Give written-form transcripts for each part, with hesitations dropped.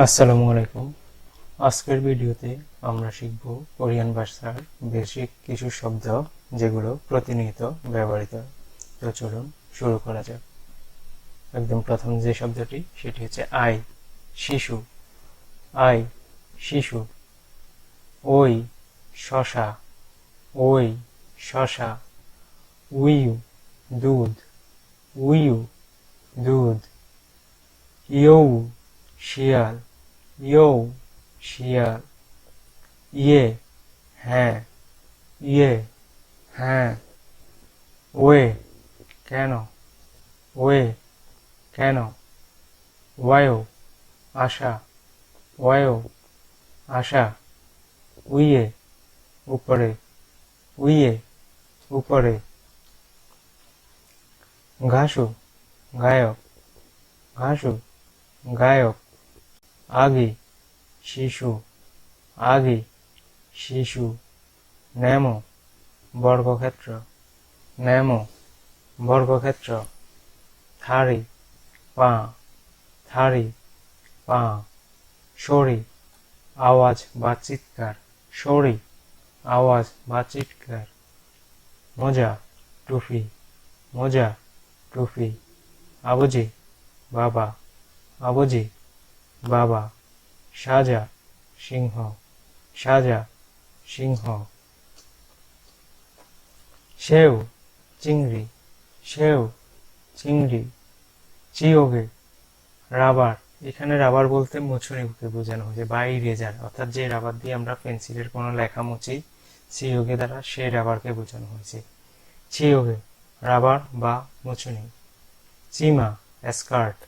আসসালামু আলাইকুম। আজকের ভিডিওতে আমরা শিখব কোরিয়ান ভাষার বেসিক কিছু শব্দ যেগুলো প্রতিনিয়ত ব্যবহৃত হয়। তো চলুন শুরু করা যাক। একদম প্রথম যে শব্দটি সেটি হচ্ছে আই, শিশু। আই, শিশু। ওই, শশা। ওই, শশা। উইউ, দুধ। উইউ, দুধ। ইয়ৌ, শিয়াল। ইয়ৌ, শিয়াল। ইয়ে, হ্যাঁ। ইয়ে, হ্যাঁ। ওয়ে, কেন। ওয়ে, কেন। ওয়ায়ো, আশা। ওয়ায়ো, আশা। উইয়ে, উপরে। উইয়ে, উপরে। ঘাসু, গায়ক। ঘাসু, গায়ক। আগি, শিশু। আগি, শিশু। নেমো, বর্গক্ষেত্র। নেমো, বর্গক্ষেত্র। থারি, পা। থারি, পা। সরি, আওয়াজ বা চিৎকার। সরি, আওয়াজ বা চিৎকার। মোজা, টুপি। মোজা, টুপি। আবুজি, বাবা। আবুজি, বাবা। সাজা, সিংহ। সাজা, সিংহ। সেও, চিংড়ি। সেও, চিংড়ি। চিয়োগে, রাবার। এখানে রাবার বলতে মুছুরিকে বোঝানো হয়েছে বা ইরেজার, অর্থাৎ যে রাবার দিয়ে আমরা পেন্সিলের কোনো লেখা মুছি চিয়োগে দ্বারা সেই রাবারকে বোঝানো হয়েছে। চিয়োগে, রাবার বা মুছুনি। চিমা, স্কার্ট।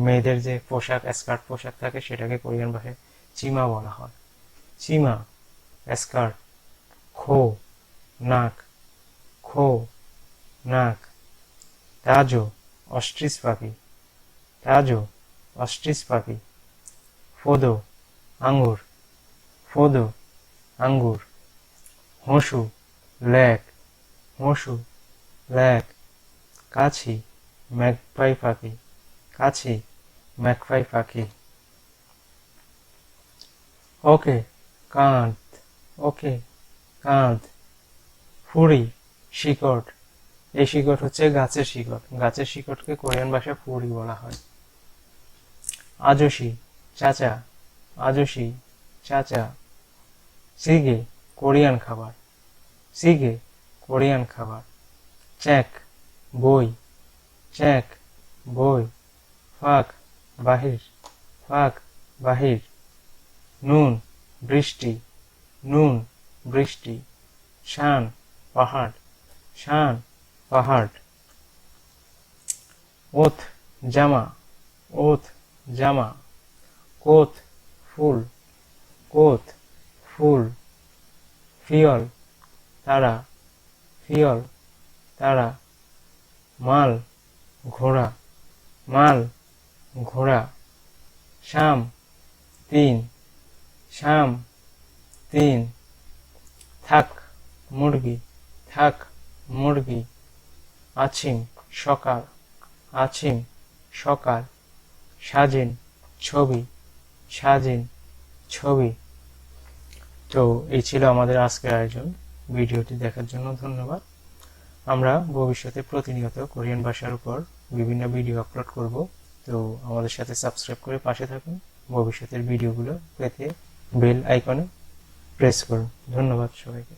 মেয়েদের যে পোশাক, স্কার্ট পোশাক থাকে সেটাকে কোরিয়ান ভাষায় চিমা বলা হয়। চিমা, স্কার্ট। খো, নাক। খো, নাক। তাজো, অস্ট্রিচ পাখি। তাজো, অস্ট্রিচ পাখি। ফোদো, আঙ্গুর। ফোদো, আঙ্গুর। হসু, লেক। হসু, লেক। কাছি, ম্যাকপাই পাখি। কাছি, ম্যাকপাই পাখি। ওকে, কাঁধ। ওকে, কাঁধ। ফুরি, শিকড়। এই শিকড় হচ্ছে গাছের শিকড়। গাছের শিকড়কে কোরিয়ান ভাষায় ফুরি বলা হয়। আজসি, চাচা। আজসি, চাচা। সিগে, কোরিয়ান খাবার। সিগে, কোরিয়ান খাবার। চেক, বই। চেক, বই। ফাঁক, বাহির। ফাঁক, বাহির। নুন, বৃষ্টি। নুন, বৃষ্টি। শান, পাহাড়। শান, পাহাড়। ওথ, জামা। ওথ, জামা। কোত, ফুল। কোত, ফুল। ফিয়ল, তারা। ফিয়ল, তারা। মাল, ঘোড়া। মাল, ঘোড়া। শাম, তিন। শাম, তিন। থাক, মুরগি। থাক, মুরগি। আছিম, সকাল। আছিম, সকাল। সাজিন, ছবি। সাজিন, ছবি। তো এই ছিল আমাদের আজকের আয়োজন। ভিডিওটি দেখার জন্য ধন্যবাদ। আমরা ভবিষ্যতে প্রতিনিয়ত কোরিয়ান ভাষার উপর বিভিন্ন ভিডিও আপলোড করব। তো আমাদের সাথে সাবস্ক্রাইব করে পাশে থাকুন। ভবিষ্যতের ভিডিওগুলো পেতে বেল আইকনে প্রেস করুন। ধন্যবাদ সবাইকে।